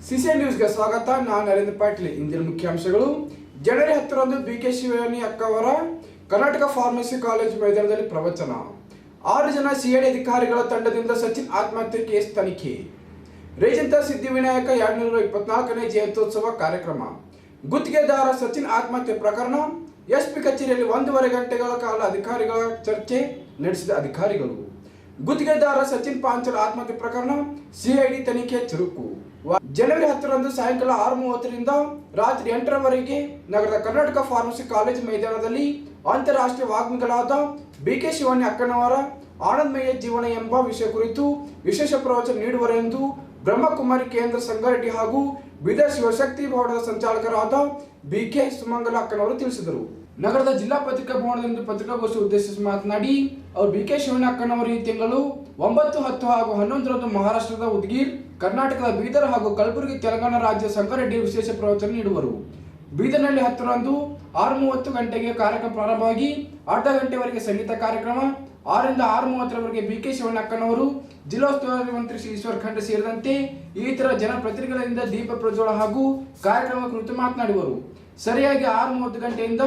CCN ನ್ಯೂಸ್ಗೆ ಸ್ವಾಗತ. ನಾನು ನರೇಂದ್ರ ಪಾಟೀಲ್. ಇಂದಿನ ಮುಖ್ಯಾಂಶಗಳು: ಜನವರಿ 10ರಂದು ಬಿಕೆ ಶಿವಾನಿ ಅಕ್ಕವರ ಕರ್ನಾಟಕ ಫಾರ್ಮಸಿ ಕಾಲೇಜು ಮೈದಾನದಲ್ಲಿ ಪ್ರವಚನ. 6 ಜನ ಸಿಐಡಿ ಅಧಿಕಾರಿಗಳ ತಂಡದಿಂದ ಸಚಿನ್ ಆತ್ಮಹತ್ಯೆ ಕೇಸ್ ತನಿಖೆ. ರೇಜಂತ ಸಿದ್ಧಿವಿನಾಯಕ 224ನೇ ಜಯಂತ್ಯೋತ್ಸವ ಕಾರ್ಯಕ್ರಮ. ಗುತ್ತಿಗೆದಾರ ಸಚಿನ್ ಆತ್ಮಹತ್ಯೆ ಪ್ರಕರಣ. ಎಸ್ಪಿ ಕಚೇರಿಯಲ್ಲಿ 1.5 ಗಂಟೆಗಳ ಕಾಲ ಅಧಿಕಾರಿಗಳ ಚರ್ಚೆ ನಡೆಸಿದ ಅಧಿಕಾರಿಗಳು. ಗುತ್ತಿಗೆದಾರ ಸಚಿನ್ ಪಾಂಚಾಲ್ ಆತ್ಮಹತ್ಯೆ ಪ್ರಕರಣ ಸಿಐಡಿ ತನಿಖೆ ಚುರುಕು. ಜನವರಿ 10ರಂದು ಸಾಯಂಕಾಲ 6:30ರಿಂದ ರಾತ್ರಿ 8ರವರೆಗೆ ನಗರದ ಕರ್ನಾಟಕ ಫಾರ್ಮಸಿ ಕಾಲೇಜು ಮೈದಾನದಲ್ಲಿ ಅಂತಾರಾಷ್ಟ್ರೀಯ ವಾಗ್ಮಿಗಳಾದ ಬಿಕೆ ಶಿವಾನಿ ಅಕ್ಕನವರ ಆನಂದಮಯ ಜೀವನ ಎಂಬ ವಿಷಯ ಕುರಿತು ವಿಶೇಷ ಪ್ರವಚನ ನೀಡುವರೆಂದು ಬ್ರಹ್ಮಕುಮಾರಿ ಕೇಂದ್ರ ಸಂಗಾರೆಡ್ಡಿ ಹಾಗೂ ಬೀದರ್ ಶಿವಶಕ್ತಿ ಭವನದ ಸಂಚಾಲಕರಾದ ಬಿಕೆ ಸುಮಂಗಲ ಅಕ್ಕನವರು ತಿಳಿಸಿದರು. ನಗರದ ಜಿಲ್ಲಾ ಪತ್ರಿಕಾ ಭವನದಿಂದ ಪತ್ರಿಕಾಗೋಷ್ಠಿ ಉದ್ದೇಶಿಸಿ ಮಾತನಾಡಿ, ಅವರು ಬಿಕೆ ಶಿವಾನಿ ಅಕ್ಕನವರು ಈ ತಿಂಗಳು 9, 10 ಹಾಗೂ 11ರಂದು ಮಹಾರಾಷ್ಟ್ರದ ಉದ್ಗೀರ್, ಕರ್ನಾಟಕದ ಬೀದರ್ ಹಾಗೂ ಕಲಬುರಗಿ, ತೆಲಂಗಾಣ ರಾಜ್ಯ ಸಂಗಾರೆಡ್ಡಿ ವಿಶೇಷ ಪ್ರವಚನ ನೀಡುವರು. ಬೀದರ್ನಲ್ಲಿ 10ರಂದು 6:30 ಗಂಟೆಗೆ ಕಾರ್ಯಕ್ರಮ ಪ್ರಾರಂಭವಾಗಿ ಅರ್ಧ ಗಂಟೆವರೆಗೆ ಸಂಗೀತ ಕಾರ್ಯಕ್ರಮ. 6ರಿಂದ 6:30ರವರೆಗೆ ಬಿಕೆ ಶಿವಾನಿ ಅಕ್ಕನವರು ಜಿಲ್ಲಾ ಉಸ್ತುವಾರಿ ಮಂತ್ರಿ ಶ್ರೀ ಈಶ್ವರ್ ಖಂಡ್ರೆ ಸೇರಿದಂತೆ ಇತರ ಜನಪ್ರತಿನಿಧಿಗಳಿಂದ ದೀಪ ಪ್ರಜ್ವಲ ಹಾಗೂ ಕಾರ್ಯಕ್ರಮ ಕುರಿತು ಮಾತನಾಡುವರು. ಸರಿಯಾಗಿ 6:30 ಗಂಟೆಯಿಂದ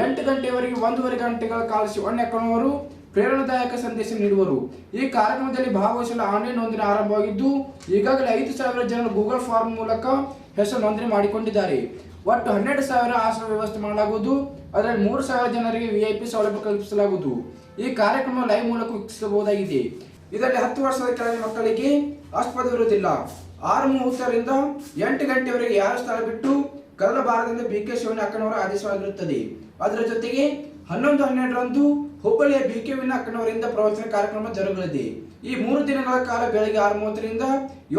8 ಗಂಟೆವರೆಗೆ 1.5 ಗಂಟೆಗಳ ಕಾಲ ಶಿವಾನಿ ಅಕ್ಕನವರು ಪ್ರೇರಣಾದಾಯಕ ಸಂದೇಶ ನೀಡುವರು. ಈ ಕಾರ್ಯಕ್ರಮದಲ್ಲಿ ಭಾಗವಹಿಸಲು ಆನ್ಲೈನ್ ನೋಂದಣಿ ಆರಂಭವಾಗಿದ್ದು, ಈಗಾಗಲೇ 5,000 ಜನರು ಗೂಗಲ್ ಫಾರ್ಮ್ ಮೂಲಕ ಹೆಸರು ನೋಂದಣಿ ಮಾಡಿಕೊಂಡಿದ್ದಾರೆ. ಒಟ್ಟು 12,000 ಆಸನ ವ್ಯವಸ್ಥೆ ಮಾಡಲಾಗುವುದು. ಅದರಲ್ಲಿ 3,000 ಜನರಿಗೆ ವಿಐಪಿ ಸೌಲಭ್ಯ ಕಲ್ಪಿಸಲಾಗುವುದು. ಈ ಕಾರ್ಯಕ್ರಮ ಲೈವ್ ಮೂಲಕ ವೀಕ್ಷಿಸಬಹುದಾಗಿದೆ. ಇದರಲ್ಲಿ 10 ವರ್ಷದ ಕೆಳಗಿನ ಮಕ್ಕಳಿಗೆ ಆಸ್ಪದವಿರುವುದಿಲ್ಲ. 6:30ರಿಂದ 8 ಗಂಟೆವರೆಗೆ ಯಾರು ಸ್ಥಳ ಬಿಟ್ಟು ಕದಲಬಾರದೆಂದು ಬಿಕೆ ಶಿವಾನಿ ಅಕ್ಕನವರ ಆದೇಶವಾಗಿರುತ್ತದೆ. ಅದರ ಜೊತೆಗೆ 11, 12ರಂದು ಹುಬ್ಬಳ್ಳಿಯ ಬಿಕೆ ವಿನ ಅಕ್ಕನವರಿಂದ ಪ್ರವಚನ ಕಾರ್ಯಕ್ರಮ ಜರುಗಲಿದೆ. ಈ 3 ದಿನಗಳ ಕಾಲ ಬೆಳಗ್ಗೆ 6:30ರಿಂದ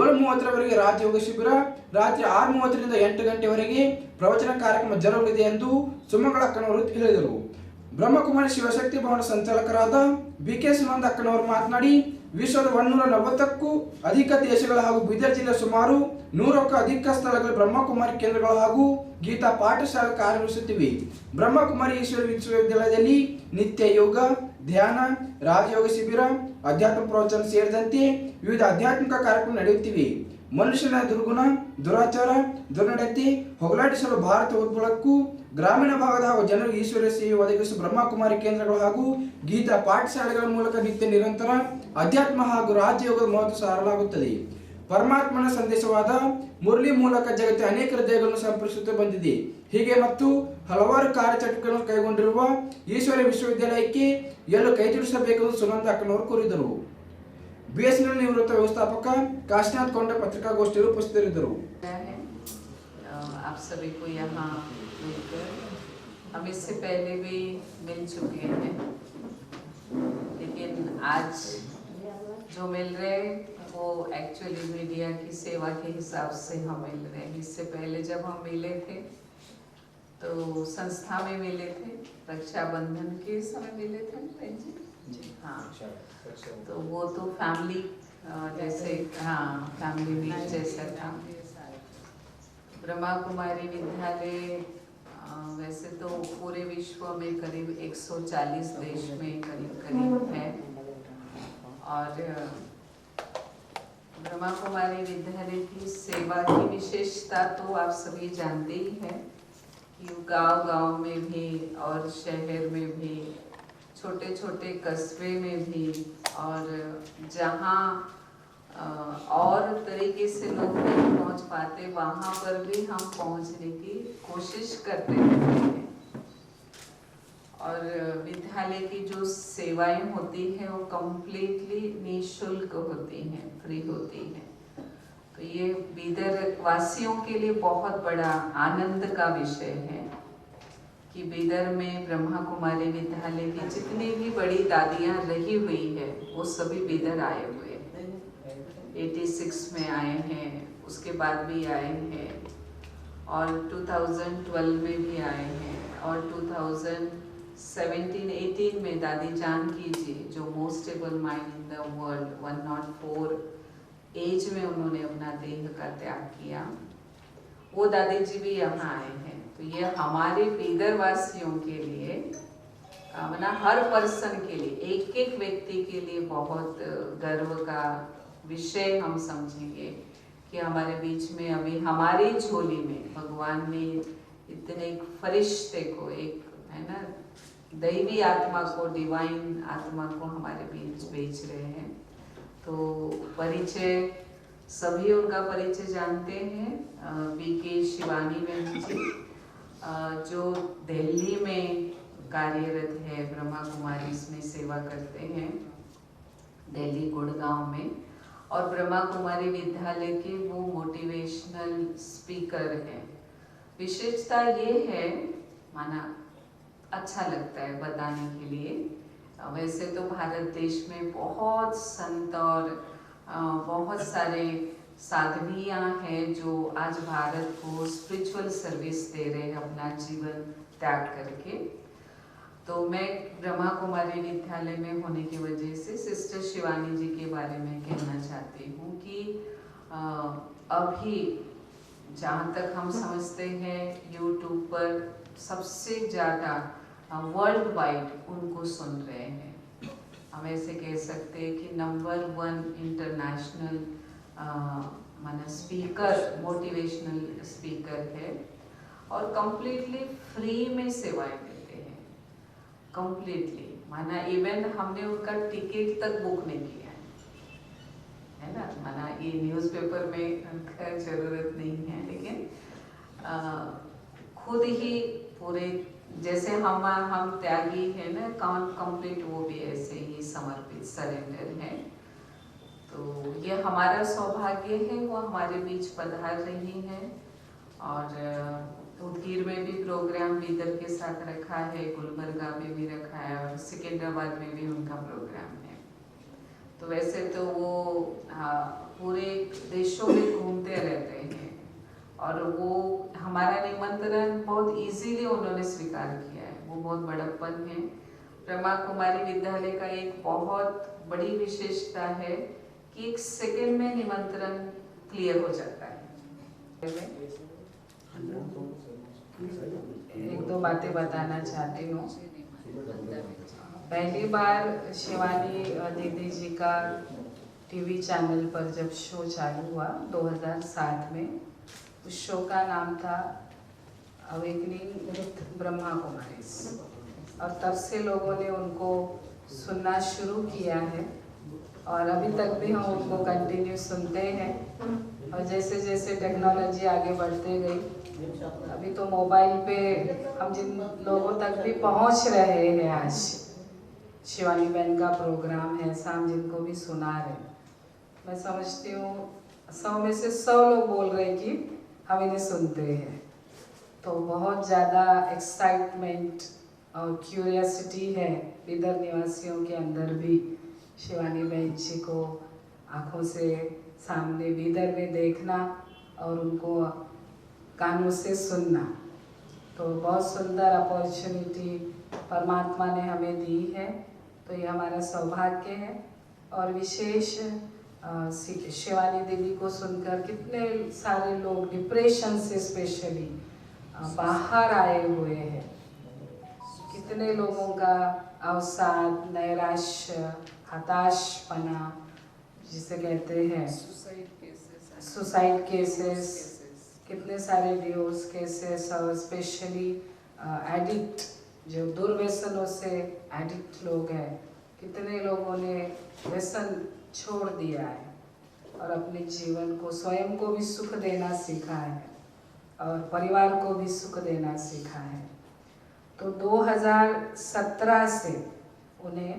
7:30ರವರೆಗೆ ರಾಜ್ಯ ಯೋಗ ಶಿಬಿರ, ರಾತ್ರಿ 6:30ರಿಂದ 8 ಗಂಟೆವರೆಗೆ ಪ್ರವಚನ ಕಾರ್ಯಕ್ರಮ ಜರುಗಲಿದೆ ಎಂದು ಸುಮಂಗಳ ಅಕ್ಕನವರು ಹೇಳಿದರು. ಬ್ರಹ್ಮಕುಮಾರಿ ಶಿವಶಕ್ತಿ ಭವನ ಸಂಚಾಲಕರಾದ ಬಿಕೆ ಸುನಂದ ಅಕ್ಕನವರು ಮಾತನಾಡಿ, ವಿಶ್ವದ 140ಕ್ಕೂ ಅಧಿಕ ದೇಶಗಳ ಹಾಗೂ ಬೀದರ್ ಜಿಲ್ಲೆ ಸುಮಾರು 100ಕ್ಕೂ ಅಧಿಕ ಸ್ಥಳಗಳು ಬ್ರಹ್ಮಕುಮಾರಿ ಕೇಂದ್ರಗಳು ಹಾಗೂ ಗೀತಾ ಪಾಠಶಾಲೆ ಕಾರ್ಯನಿರ್ವಹಿಸುತ್ತಿವೆ. ಬ್ರಹ್ಮಕುಮಾರಿ ಈಶ್ವರ ವಿಶ್ವವಿದ್ಯಾಲಯದಲ್ಲಿ ನಿತ್ಯ ಯೋಗ, ಧ್ಯಾನ, ರಾಜಯೋಗ ಶಿಬಿರ, ಅಧ್ಯಾತ್ಮ ಪ್ರವಚನ ಸೇರಿದಂತೆ ವಿವಿಧ ಆಧ್ಯಾತ್ಮಿಕ ಕಾರ್ಯಕ್ರಮ ನಡೆಯುತ್ತಿವೆ. ಮನುಷ್ಯನ ದುರ್ಗುಣ, ದುರಾಚಾರ, ದುರ್ನಡತೆ ಹೋಗಲಾಡಿಸಲು ಭಾರತ ಉದ್ಬಳಕ್ಕೂ ಗ್ರಾಮೀಣ ಭಾಗದ ಹಾಗೂ ಜನರಿಗೆ ಈಶ್ವರ ಸೇವೆ ಒದಗಿಸುವ ಬ್ರಹ್ಮಕುಮಾರಿ ಕೇಂದ್ರಗಳು ಹಾಗೂ ಗೀತಾ ಪಾಠಶಾಲೆಗಳ ಮೂಲಕ ನಿತ್ಯ ನಿರಂತರ ಅಧ್ಯಾತ್ಮ ಹಾಗೂ ರಾಜಯೋಗದ ಮಹತ್ವ ಸಾರಲಾಗುತ್ತದೆ. ಪರಮಾತ್ಮನ ಸಂದೇಶವಾದ ಮುರಳಿ ಮೂಲಕ ಜಗತ್ತಿನ ಅನೇಕ ಹೃದಯಗಳನ್ನು ಸಂಪರ್ಕಿಸುತ್ತಾ ಬಂದಿದೆ. ಹೀಗೆ ಮತ್ತು ಹಲವಾರು ಕಾರ್ಯಚಟುವಟಿಕೆಗಳನ್ನು ಕೈಗೊಂಡಿರುವ ಈಶ್ವರ ವಿಶ್ವವಿದ್ಯಾಲಯಕ್ಕೆ ಎಲ್ಲೂ ಕೈಜೋಡಿಸಬೇಕೆಂದು ಸುನಂದ ಅಕ್ಕನವರು ಕೋರಿದರು. BSNL ನಿವೃತ್ತ ವ್ಯವಸ್ಥಾಪಕ ಕಾಶಿನಾಥ್ ಕೊಂಡ ಪತ್ರಿಕಾಗೋಷ್ಠಿಯಲ್ಲಿ ಉಪಸ್ಥಿತರಿದ್ದರು. आप सभी को यहाँ मिलकर हम इससे पहले भी मिल चुके हैं, लेकिन आज जो मिल रहे वो एक्चुअली मीडिया की सेवा के हिसाब से हम मिल रहे हैं. इससे पहले जब हम मिले थे तो संस्था में मिले थे, रक्षाबंधन के समय मिले थे जी. हाँ, तो वो तो फैमिली जैसे, हाँ, फैमिली मीट जैसा था. ब्रह्मा कुमारी विद्यालय वैसे तो पूरे विश्व में करीब 140 देश में करीब है. और ब्रह्मा कुमारी विद्यालय की सेवा की विशेषता तो आप सभी जानते ही हैं कि गांव-गांव में भी और शहर में भी, छोटे छोटे कस्बे में भी, और जहाँ और तरीके से लोग नहीं पहुँच पाते वहाँ पर भी हम पहुँचने की कोशिश करते रहते हैं. और विद्यालय की जो सेवाएं होती हैं वो कम्प्लीटली निःशुल्क होती हैं, फ्री होती हैं. तो ये बीदर वासियों के लिए बहुत बड़ा आनंद का विषय है कि बीदर में ब्रह्मा कुमारी विद्यालय की जितनी भी बड़ी दादियाँ रही हुई है वो सभी बीदर आए हुए हैं. 86 में आए हैं, उसके बाद भी आए हैं, और 2012 में भी आए हैं, और 2017-18 में दादी जानकी जी, जो most able mind in the world, 104 age में उन्होंने अपना देह का त्याग किया, वो दादी जी भी यहाँ आए हैं. तो ये हमारे बीदर वासियों के लिए, मतलब हर पर्सन के लिए, एक एक व्यक्ति के लिए बहुत गर्व का विषय हम समझेंगे कि हमारे बीच में अभी हमारी झोली में भगवान ने इतने एक फरिश्ते को, एक है ना दैवी आत्मा को, डिवाइन आत्मा को हमारे बीच भेज रहे हैं। तो परिचय सभी उनका परिचय जानते हैं। बीके शिवानी मैम जी जो दिल्ली में कार्यरत है, ब्रह्मा कुमारी में सेवा करते हैं दिल्ली गुड़गांव में, और ब्रह्मा कुमारी विद्यालय के वो मोटिवेशनल स्पीकर हैं। विशेषता ये है, माना अच्छा लगता है बताने के लिए, वैसे तो भारत देश में बहुत संत और बहुत सारे साधवियाँ हैं जो आज भारत को स्पिरिचुअल सर्विस दे रहे हैं अपना जीवन त्याग करके। तो मैं ब्रह्मा कुमारी विद्यालय में होने की वजह से सिस्टर शिवानी जी के बारे में कहना चाहती हूँ कि अभी जहाँ तक हम समझते हैं यूट्यूब पर सबसे ज़्यादा वर्ल्ड वाइड उनको सुन रहे हैं। हम ऐसे कह सकते हैं कि नंबर 1 इंटरनेशनल माना स्पीकर, मोटिवेशनल स्पीकर है, और कम्प्लीटली फ्री में सेवाएं देते हैं। कम्प्लीटली माना इवन हमने उनका टिकट तक बुक नहीं किया है ना, माना ये न्यूज़पेपर में खैर जरूरत नहीं है, लेकिन खुद ही पूरे जैसे हम त्यागी है ना, कंप्लीट वो भी ऐसे ही समर्पित सरेंडर है। तो ये हमारा सौभाग्य है, वो हमारे बीच पधार रही हैं। और उदगीर में भी प्रोग्राम बीदर के साथ रखा है, गुलबर्गा में भी रखा है, और सिकंदराबाद में भी उनका प्रोग्राम है। तो वैसे तो वो पूरे देशों में घूमते रहते हैं, और वो हमारा निमंत्रण बहुत इजीली उन्होंने स्वीकार किया है, वो बहुत बड़प्पन है। ब्रह्मा कुमारी विद्यालय का एक बहुत बड़ी विशेषता है कि 1 सेकंड में निमंत्रण क्लियर हो जाता है। एक दो बातें बताना चाहती हूँ। पहली बार शिवानी दीदी जी का टीवी चैनल पर जब शो चालू हुआ 2007 में, उस शो का नाम था अवेकनिंग विद ब्रह्मा कुमारी, और तब से लोगों ने उनको सुनना शुरू किया है, और अभी तक भी हम उनको कंटिन्यू सुनते हैं। और जैसे जैसे टेक्नोलॉजी आगे बढ़ते गई, अभी तो मोबाइल पे हम जिन लोगों तक भी पहुंच रहे हैं, आज शिवानी बहन का प्रोग्राम है, शाम जिनको भी सुना रहे, मैं समझती हूँ 100 में से 100 लोग बोल रहे हैं कि हम इन्हें सुनते हैं। तो बहुत ज़्यादा एक्साइटमेंट और क्यूरियसिटी है बीदर निवासियों के अंदर भी, शिवानी बहन जी को आँखों से सामने बीदर में देखना और उनको कानों से सुनना। तो बहुत सुंदर अपॉर्चुनिटी परमात्मा ने हमें दी है, तो ये हमारा सौभाग्य है। और विशेष शिवानी दीदी को सुनकर कितने सारे लोग डिप्रेशन से स्पेशली बाहर आए हुए हैं, कितने लोगों का अवसाद, नैराश्य, हताशपना जिसे कहते हैं, सुसाइड केसेस, कितने सारे डिवोर्स केसेस, और स्पेशली एडिक्ट जो दुर्व्यसनों से एडिक्ट लोग हैं, कितने लोगों ने व्यसन छोड़ दिया है और अपने जीवन को, स्वयं को भी सुख देना सीखा है और परिवार को भी सुख देना सीखा है। तो 2017 से उन्हें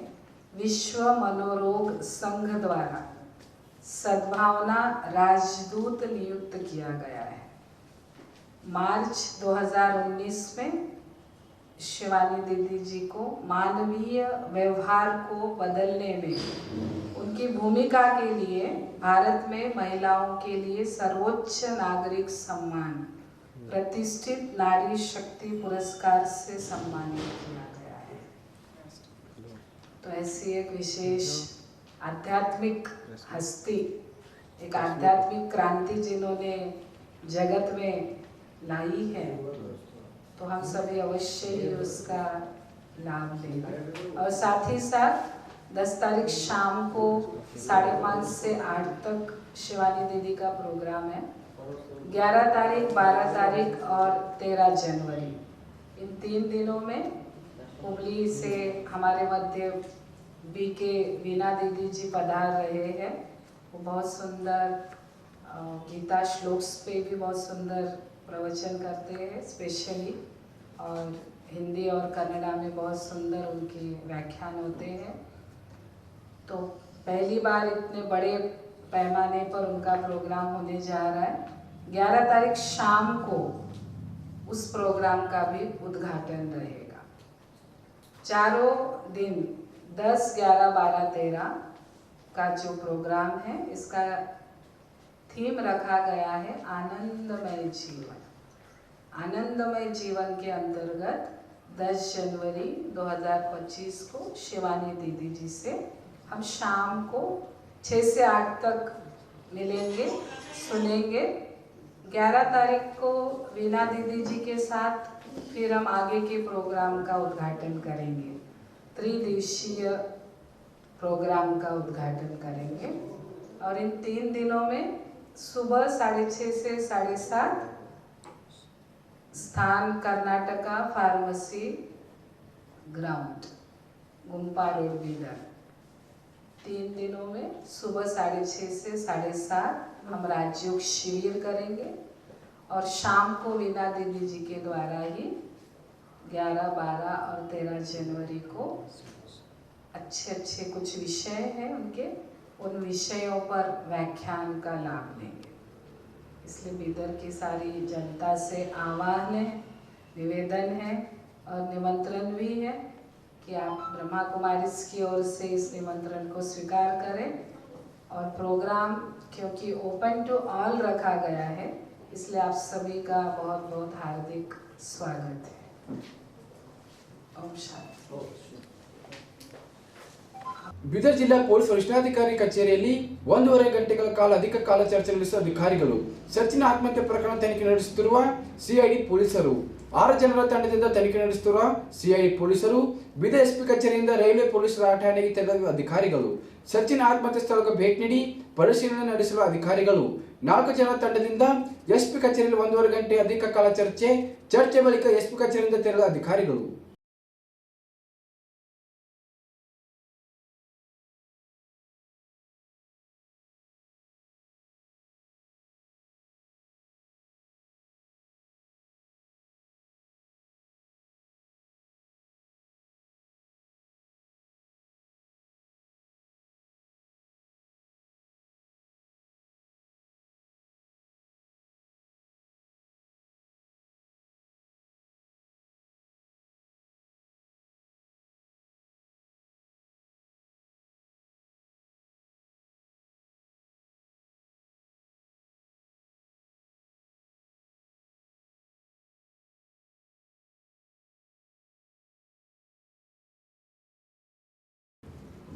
विश्व मनोरोग संघ द्वारा सद्भावना राजदूत नियुक्त किया गया है। मार्च 2019 में शिवानी दीदी जी को मानवीय व्यवहार को बदलने में उनकी भूमिका के लिए भारत में महिलाओं के लिए सर्वोच्च नागरिक सम्मान प्रतिष्ठित नारी शक्ति पुरस्कार से सम्मानित किया गया है। तो ऐसी एक विशेष आध्यात्मिक हस्ती, एक आध्यात्मिक क्रांति जिन्होंने जगत में लाई है, तो हम सभी अवश्य ही उसका लाभ लेंगे। और साथ ही साथ 10 तारीख शाम को 5:30 से 8 तक शिवानी दीदी का प्रोग्राम है। 11 तारीख, 12 तारीख और 13 जनवरी, इन 3 दिनों में हुगली से हमारे मध्य बीके वीणा दीदी जी पधार रहे हैं। वो बहुत सुंदर गीता श्लोक्स पे भी बहुत सुंदर प्रवचन करते हैं स्पेशली, और हिंदी और कन्नड़ा में बहुत सुंदर उनके व्याख्यान होते हैं। तो पहली बार इतने बड़े पैमाने पर उनका प्रोग्राम होने जा रहा है। 11 तारीख शाम को उस प्रोग्राम का भी उद्घाटन रहेगा। चारों दिन 10, 11, 12, 13 का जो प्रोग्राम है, इसका थीम रखा गया है आनंदमय जीवन। आनंदमय जीवन के अंतर्गत 10 जनवरी 2025 को शिवानी दीदी जी से हम शाम को 6 से 8 तक मिलेंगे, सुनेंगे। 11 तारीख को वीणा दीदी जी के साथ फिर हम आगे के प्रोग्राम का उद्घाटन करेंगे। त्रिदिवसीय प्रोग्राम का उद्घाटन करेंगे और इन 3 दिनों में सुबह 6:30 से 7:30 स्थान Karnataka pharmacy ground, Gumpa road, Bidar. 3 दिनों में सुबह 6:30 से 7:30 हम राजयोग शिविर करेंगे और शाम को वीणा दीदी जी के द्वारा ही 11, 12 और 13 जनवरी को अच्छे कुछ विषय हैं उनके, उन विषयों पर व्याख्यान का लाभ लेंगे। इसलिए बीदर की सारी जनता से आह्वान है, निवेदन है और निमंत्रण भी है कि आप ब्रह्मा कुमारीज की ओर से इस निमंत्रण को स्वीकार करें। और प्रोग्राम क्योंकि ओपन टू ऑल रखा गया है, इसलिए आप सभी का बहुत बहुत हार्दिक स्वागत है। ओम शांति। ಬೀದರ್ ಜಿಲ್ಲಾ ಪೊಲೀಸ್ ವರಿಷ್ಠಾಧಿಕಾರಿ ಕಚೇರಿಯಲ್ಲಿ 1.5 ಗಂಟೆಗಳ ಕಾಲ ಅಧಿಕ ಕಾಲ ಚರ್ಚೆ ನಡೆಸಿದ ಅಧಿಕಾರಿಗಳು, ಸಚಿನ್ ಆತ್ಮಹತ್ಯೆ ಪ್ರಕರಣ ತನಿಖೆ ನಡೆಸುತ್ತಿರುವ ಸಿಐಡಿ ಪೊಲೀಸರು, 6 ಜನರ ತಂಡದಿಂದ ತನಿಖೆ ನಡೆಸುತ್ತಿರುವ ಸಿಐಡಿ ಪೊಲೀಸರು, ಬೀದರ್ ಎಸ್ಪಿ ಕಚೇರಿಯಿಂದ ರೈಲ್ವೆ ಪೊಲೀಸ್ ಠಾಣೆಗೆ ತೆರಳಿದ ಅಧಿಕಾರಿಗಳು, ಸಚಿನ್ ಆತ್ಮಹತ್ಯೆ ಸ್ಥಳಕ್ಕೆ ಭೇಟಿ ನೀಡಿ ಪರಿಶೀಲನೆ ನಡೆಸಿರುವ ಅಧಿಕಾರಿಗಳು, 4 ಜನರ ತಂಡದಿಂದ ಎಸ್ಪಿ ಕಚೇರಿಯಲ್ಲಿ 1.5 ಗಂಟೆ ಅಧಿಕ ಕಾಲ ಚರ್ಚೆ ಬಳಿಕ ಎಸ್ಪಿ ಕಚೇರಿಯಿಂದ ತೆರಳಿದ ಅಧಿಕಾರಿಗಳು.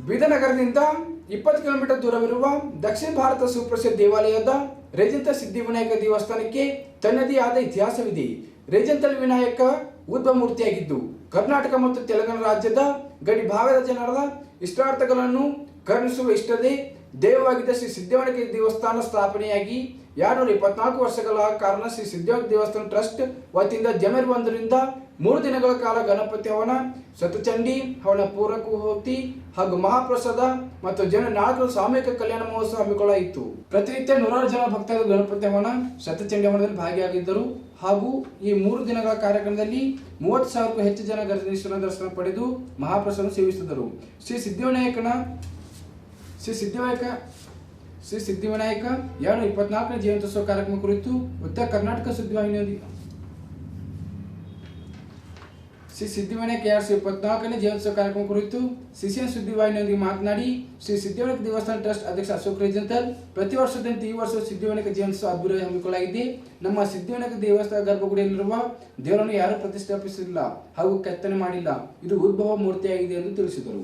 ಬೀದರ್ ನಗರದಿಂದ 20 ಕಿಲೋಮೀಟರ್ ದೂರವಿರುವ ದಕ್ಷಿಣ ಭಾರತ ಸುಪ್ರಸಿದ್ಧ ದೇವಾಲಯದ ರೇಜಂತ ಸಿದ್ಧಿವಿನಾಯಕ ದೇವಸ್ಥಾನಕ್ಕೆ ತನ್ನದೇ ಆದ ಇತಿಹಾಸವಿದೆ. ರೇಜಂತಲ್ ವಿನಾಯಕ ಉದ್ಭವ ಮೂರ್ತಿಯಾಗಿದ್ದು, ಕರ್ನಾಟಕ ಮತ್ತು ತೆಲಂಗಾಣ ರಾಜ್ಯದ ಗಡಿ ಭಾಗದ ಜನರ ಇಷ್ಟಾರ್ಥಗಳನ್ನು ಕರುಣಿಸುವ ಇಷ್ಟದೇ ದೇವವಾಗಿದ್ದ ಶ್ರೀ ಸಿದ್ಧಿವಿನಾಯಕ ದೇವಸ್ಥಾನ ಸ್ಥಾಪನೆಯಾಗಿ 224 ವರ್ಷಗಳ ಕಾರಣ ಶ್ರೀ ಸಿದ್ಧಿವಿನಾಯಕ ದೇವಸ್ಥಾನ ಟ್ರಸ್ಟ್ ವತಿಯಿಂದ ಜನವರಿ 1ರಿಂದ 3 ದಿನಗಳ ಕಾಲ ಗಣಪತಿ ಹವನ, ಸತಚಂಡಿ ಹವನ, ಪೂರ್ವಕೂಹೋತಿ ಹಾಗೂ ಮಹಾಪ್ರಸಾದ ಮತ್ತು ಜನ 4 ಸಾಮೂಹಿಕ ಕಲ್ಯಾಣ ಮಹೋತ್ಸವ ಹಮ್ಮಿಕೊಳ್ಳಲಾಯಿತು. ಪ್ರತಿನಿತ್ಯ 100 ಜನ ಭಕ್ತರು ಗಣಪತಿ ಹವನ, ಸತಚಂಡಿ ಹವನದಲ್ಲಿ ಭಾಗಿಯಾಗಿದ್ದರು ಹಾಗೂ ಈ 3 ದಿನಗಳ ಕಾರ್ಯಕ್ರಮದಲ್ಲಿ 30,000ಕ್ಕೂ ಹೆಚ್ಚು ಜನ ಗಣೇಶನ ದರ್ಶನ ಪಡೆದು ಮಹಾಪ್ರಸಾದ ಸೇವಿಸಿದರು. ಶ್ರೀ ಸಿದ್ಧಿವಿನಾಯಕ 224ನೇ ಜಯಂತ್ಯೋತ್ಸವ ಕಾರ್ಯಕ್ರಮ ಕುರಿತು ಉತ್ತರ ಕರ್ನಾಟಕ ಸುದ್ದಿವಾಹಿನಿಯೊಂದಿಗೆ ಶ್ರೀ ಸಿದ್ಧಿವಿನಾಯಕ 224ನೇ ಜಯಂತ್ಯೋತ್ಸವ ಕಾರ್ಯಕ್ರಮ ಕುರಿತು ಸಿಸಿಎನ್ ಸುದ್ದಿವಾಹಿನಿಯೊಂದಿಗೆ ಮಾತನಾಡಿ, ಶ್ರೀ ಸಿದ್ಧಿವಿನಾಯಕ ದೇವಸ್ಥಾನ ಟ್ರಸ್ಟ್ ಅಧ್ಯಕ್ಷ ಅಶೋಕ್ ರೇಜಂತಲ್, ಪ್ರತಿ ವರ್ಷದಂತೆ ಈ ವರ್ಷ ಸಿದ್ಧಿವಿನಾಯಕ ಜಯಂತ್ಯೋತ್ಸವ ಅದ್ದೂರಿಯಾಗಿ ಹಮ್ಮಿಕೊಳ್ಳಲಾಗಿದೆ. ನಮ್ಮ ಸಿದ್ಧಿವಿನಾಯಕ ದೇವಸ್ಥಾನ ಗರ್ಭಗುಡಿಯಲ್ಲಿರುವ ದೇವರನ್ನು ಯಾರೂ ಪ್ರತಿಷ್ಠಾಪಿಸಿಲ್ಲ ಹಾಗೂ ಕೆತ್ತನೆ ಮಾಡಿಲ್ಲ, ಇದು ಉದ್ಭವ ಮೂರ್ತಿಯಾಗಿದೆ ಎಂದು ತಿಳಿಸಿದರು.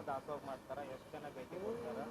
ದಾಸೋಹ ಮಾಡ್ತಾರೆ, ಎಷ್ಟು ಜನ ಭೇಟಿ ಕೊಡ್ತಾರೆ?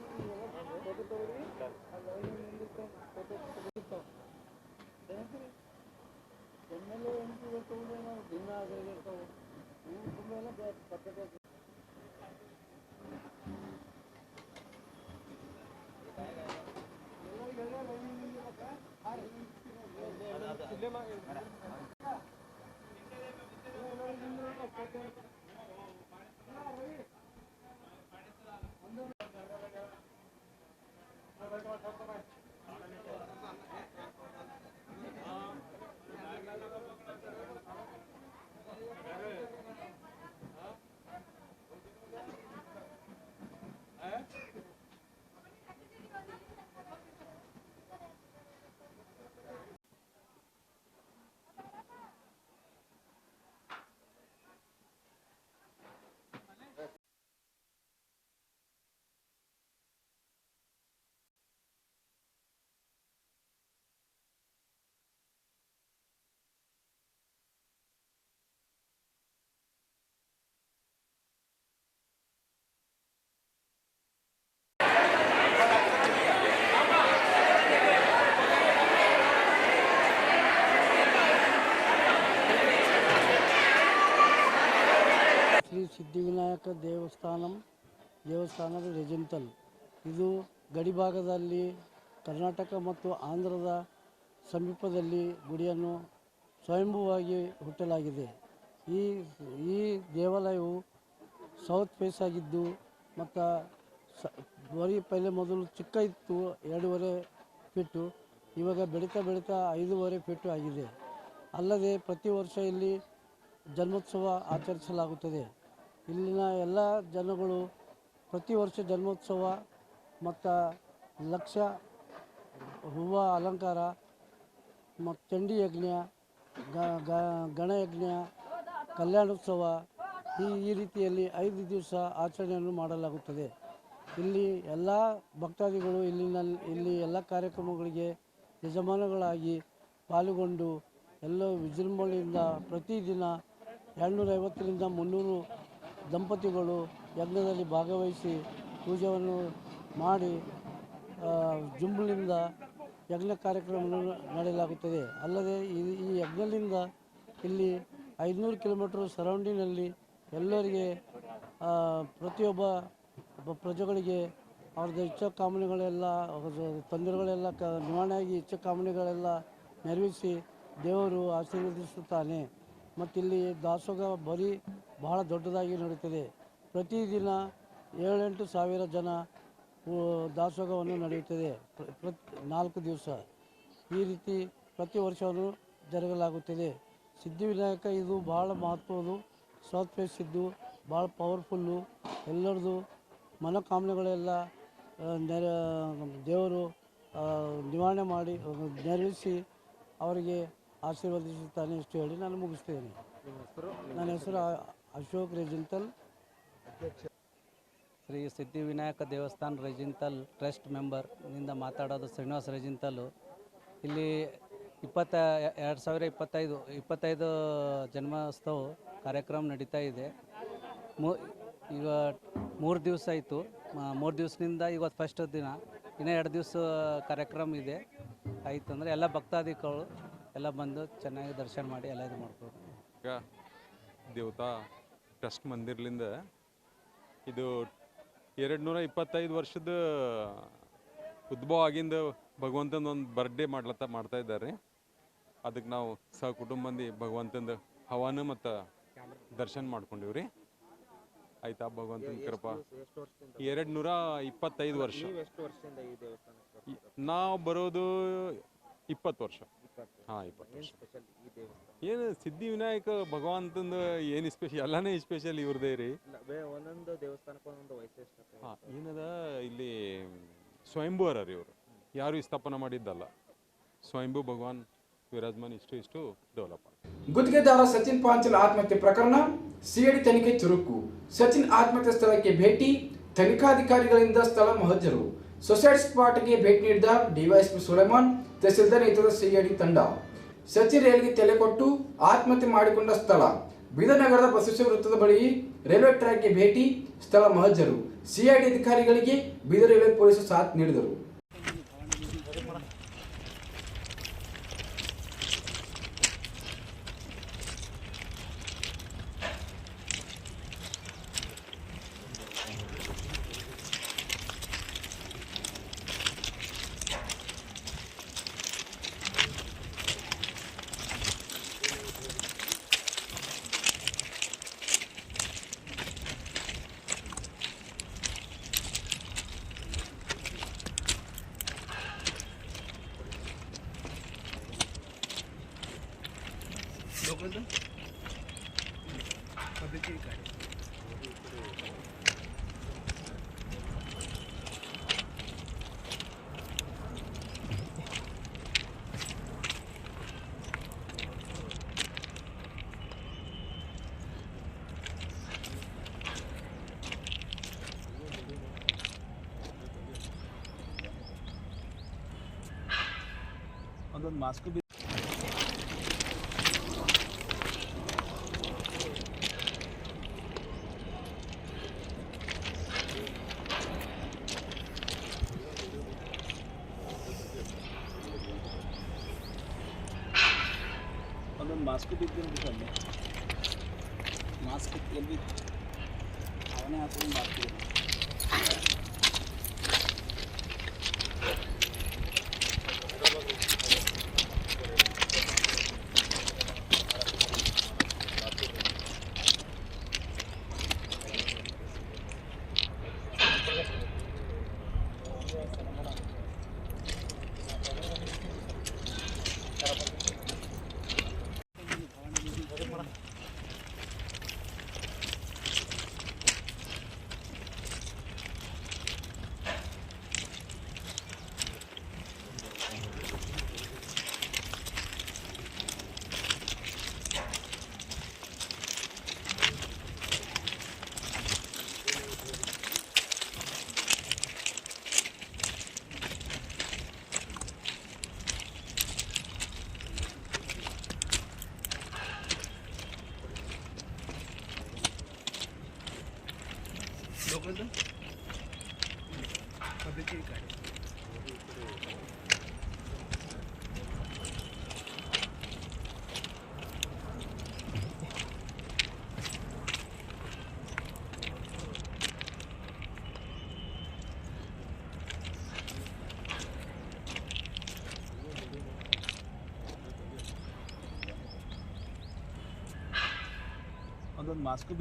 ಶ್ರೀ ಸಿದ್ಧಿವಿನಾಯಕ ದೇವಸ್ಥಾನದ ರೆಜಿಂಟಲ್. ಇದು ಗಡಿಭಾಗದಲ್ಲಿ ಕರ್ನಾಟಕ ಮತ್ತು ಆಂಧ್ರದ ಸಮೀಪದಲ್ಲಿ ಗುಡಿಯನ್ನು ಸ್ವಯಂಭೂವಾಗಿ ಹುಟ್ಟಲಾಗಿದೆ. ಈ ದೇವಾಲಯವು ಸೌತ್ ಫೇಸ್ ಆಗಿದ್ದು ಮತ್ತು ಪೈಲೆ ಮೊದಲು ಚಿಕ್ಕ ಇತ್ತು, 2.5 ಫೀಟು. ಇವಾಗ ಬೆಳೀತಾ 5.5 ಫೀಟು ಆಗಿದೆ. ಅಲ್ಲದೆ ಪ್ರತಿ ವರ್ಷ ಇಲ್ಲಿ ಜನ್ಮೋತ್ಸವ ಆಚರಿಸಲಾಗುತ್ತದೆ. ಇಲ್ಲಿನ ಎಲ್ಲ ಜನಗಳು ಪ್ರತಿ ವರ್ಷ ಜನ್ಮೋತ್ಸವ ಮತ್ತು ಲಕ್ಷ ಹೂವು ಅಲಂಕಾರ ಮತ್ತು ಚಂಡಿ ಯಜ್ಞ, ಗಣಯಜ್ಞ, ಕಲ್ಯಾಣೋತ್ಸವ ಈ ರೀತಿಯಲ್ಲಿ 5 ದಿವಸ ಆಚರಣೆಯನ್ನು ಮಾಡಲಾಗುತ್ತದೆ. ಇಲ್ಲಿ ಎಲ್ಲ ಭಕ್ತಾದಿಗಳು ಇಲ್ಲಿ ಎಲ್ಲ ಕಾರ್ಯಕ್ರಮಗಳಿಗೆ ಯಜಮಾನಗಳಾಗಿ ಪಾಲ್ಗೊಂಡು ಎಲ್ಲ ವಿಜೃಂಭಣೆಯಿಂದ ಪ್ರತಿದಿನ 250ರಿಂದ 300 ದಂಪತಿಗಳು ಯಜ್ಞದಲ್ಲಿ ಭಾಗವಹಿಸಿ ಪೂಜೆಯನ್ನು ಮಾಡಿ ಜುಂಬಲಿಂದ ಯಜ್ಞ ಕಾರ್ಯಕ್ರಮವನ್ನು ನಡೆಯಲಾಗುತ್ತದೆ. ಅಲ್ಲದೆ ಈ ಯಜ್ಞದಿಂದ ಇಲ್ಲಿ 500 ಕಿಲೋಮೀಟರ್ ಸರೌಂಡಿನಲ್ಲಿ ಎಲ್ಲರಿಗೆ ಪ್ರತಿಯೊಬ್ಬ ಪ್ರಜೆಗಳಿಗೆ ಅವ್ರದ್ದು ಇಚ್ಛಾ ಕಾಮನೆಗಳೆಲ್ಲ ತೊಂದರೆಗಳೆಲ್ಲ ನಿವಾರಣೆಯಾಗಿ ಇಚ್ಛಾ ಕಾಮನೆಗಳೆಲ್ಲ ನೆರವೇರಿಸಿ ದೇವರು ಆಶೀರ್ವದಿಸುತ್ತಾನೆ. ಮತ್ತಿಲ್ಲಿ ದಾಸೋಹ ಬಹಳ ದೊಡ್ಡದಾಗಿ ನಡೀತದೆ. ಪ್ರತಿದಿನ 7-8 ಸಾವಿರ ಜನ ದಾಸೋಹವನ್ನು ನಡೆಯುತ್ತದೆ 4 ದಿವಸ. ಈ ರೀತಿ ಪ್ರತಿ ವರ್ಷವೂ ಜರುಗಲಾಗುತ್ತದೆ. ಸಿದ್ಧಿವಿನಾಯಕ ಇದು ಭಾಳ ಮಹತ್ವದ್ದು. ಸೌತ್ ಫೇಸ್ ಇದ್ದು ಭಾಳ ಪವರ್ಫುಲ್ಲು. ಎಲ್ಲರದು ಮನೋಕಾಮನೆಗಳೆಲ್ಲ ದೇವರು ನಿವಾರಣೆ ಮಾಡಿ ನೆರವೇರಿಸಿ ಅವರಿಗೆ ಆಶೀರ್ವದಿಸುತ್ತಾನೆ. ಇಷ್ಟು ಹೇಳಿ ನಾನು ಮುಗಿಸ್ತೇನೆ. ನನ್ನ ಹೆಸರು ಅಶೋಕ್ ರೆಜಿಂಟಲ್, ಶ್ರೀ ಸಿದ್ಧಿವಿನಾಯಕ ದೇವಸ್ಥಾನ ರೆಜಿಂಟಲ್ ಟ್ರಸ್ಟ್ ಮೆಂಬರ್ನಿಂದ ಮಾತಾಡೋದು ಶ್ರೀನಿವಾಸ ರೆಜಿಂಟಲ್ಲು. ಇಲ್ಲಿ 2025 ಜನ್ಮೋತ್ಸವ ಕಾರ್ಯಕ್ರಮ ನಡೀತಾ ಇದೆ. ಈಗ 3 ದಿವಸ ಆಯಿತು. 3 ದಿವಸದಿಂದ ಇವತ್ತು ಫಸ್ಟ್ ದಿನ. ಇನ್ನೂ 2 ದಿವಸ ಕಾರ್ಯಕ್ರಮ ಇದೆ. ಆಯಿತು ಅಂದರೆ ಎಲ್ಲ ಭಕ್ತಾದಿಗಳು ಎಲ್ಲ ಬಂದು ಚೆನ್ನಾಗಿ ದರ್ಶನ ಮಾಡಿ ಎಲ್ಲ ಇದು ಮಾಡ್ಬೋದು. ಈಗ ದೇವತಾ ಟ್ರಸ್ಟ್ ಮಂದಿರ್ಲಿಂದ ಇದು 225 ವರ್ಷದ ಉದ್ಭವ ಆಗಿಂದ ಭಗವಂತನ ಒಂದು ಬರ್ಡೇ ಮಾಡ್ತಾ ಇದ್ದಾರೆ. ಅದಕ್ಕೆ ನಾವು ಸಹಕುಟುಂಬಂದಿ ಭಗವಂತಂದು ಹವನ ಮತ್ತು ದರ್ಶನ ಮಾಡ್ಕೊಂಡಿವ್ರಿ. ಆಯ್ತಾ, ಭಗವಂತನ ಕೃಪಾ. 225 ವರ್ಷ. ನಾವು ಬರೋದು 20 ವರ್ಷ. ಹಾಂ, 20 ವರ್ಷ. ಏನು ಸಿದ್ಧಿವಿನಾಯಕ ಭಗವಂತಂದು ಏನು ಸ್ಪೆಷಲ್, ಎಲ್ಲನೇ ಸ್ಪೆಷಲ್ ಇವ್ರದೇ ರೀ. ಒಂದೊಂದು ದೇವಸ್ಥಾನಕ್ಕೆ ಒಂದೊಂದು ವೈಶಿಷ್ಟ್ಯತೆ. ಹಾಂ, ಏನದ ಇಲ್ಲಿ ಸ್ವಯಂಭೂರ ರೀ. ಇವರು ಯಾರು ಸ್ಥಾಪನೆ ಮಾಡಿದ್ದಲ್ಲ. ಸ್ವಯಂಭೂ ಭಗವಾನ್ ವಿರಾಜಮಾನ್ ಇಷ್ಟು ಡೆವಲಪ್ ಆಗಿದೆ. ಗುತ್ತಿಗೆದಾರ ಸಚಿನ್ ಪಾಂಚಲ್ ಆತ್ಮಹತ್ಯೆ ಪ್ರಕರಣ ಸಿಐಡಿ ತನಿಖೆ ಚುರುಕು. ಸಚಿನ್ ಆತ್ಮಹತ್ಯೆ ಸ್ಥಳಕ್ಕೆ ಭೇಟಿ, ತನಿಖಾಧಿಕಾರಿಗಳಿಂದ ಸ್ಥಳ ಮಹಜರು. ಸೊಸೈಟಿ ಸ್ಪಾಟ್ಗೆ ಭೇಟಿ ನೀಡಿದ ಡಿವೈಎಸ್ಪಿ ಸುಲೇಮಾನ್, ತಹಸೀಲ್ದಾರ್ ನೇತೃತ್ವದ ಸಿಐಡಿ ತಂಡ. ಸಚಿನ್ ರೈಲ್ಗೆ ತಲೆ ಕೊಟ್ಟು ಆತ್ಮಹತ್ಯೆ ಮಾಡಿಕೊಂಡ ಸ್ಥಳ ಬೀದರ್ ನಗರದ ಬಸವೇಶ್ವರ ವೃತ್ತದ ಬಳಿ ರೈಲ್ವೆ ಟ್ರ್ಯಾಕ್ಗೆ ಭೇಟಿ, ಸ್ಥಳ ಮಹಜ್ಜರು. ಸಿಐಡಿ ಅಧಿಕಾರಿಗಳಿಗೆ ಬೀದರ್ ರೈಲ್ವೆ ಪೊಲೀಸರು ಸಾಥ್ ನೀಡಿದರು. ಒಂದೊಂದು ಮಾಸ್ಕ್ ಮಾಸ್ಕ್ ಬಿದ್ದು ಮಾಸ್ಕ್ ಎಲ್ಲಿ ಅವನೇ ಹಾಕೊಂಡು ಮಾಡ್ತೀವಿ. ಒಂದೊಂದು ಮಾಸ್ಕ್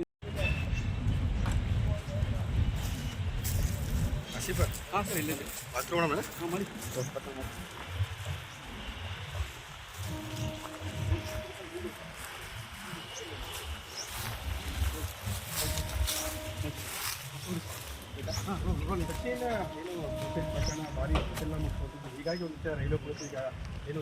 ಹೀಗಾಗಿ ಒಂದು ರೈಲ್ವೆ ಪೊಲೀಸ್ ಈಗ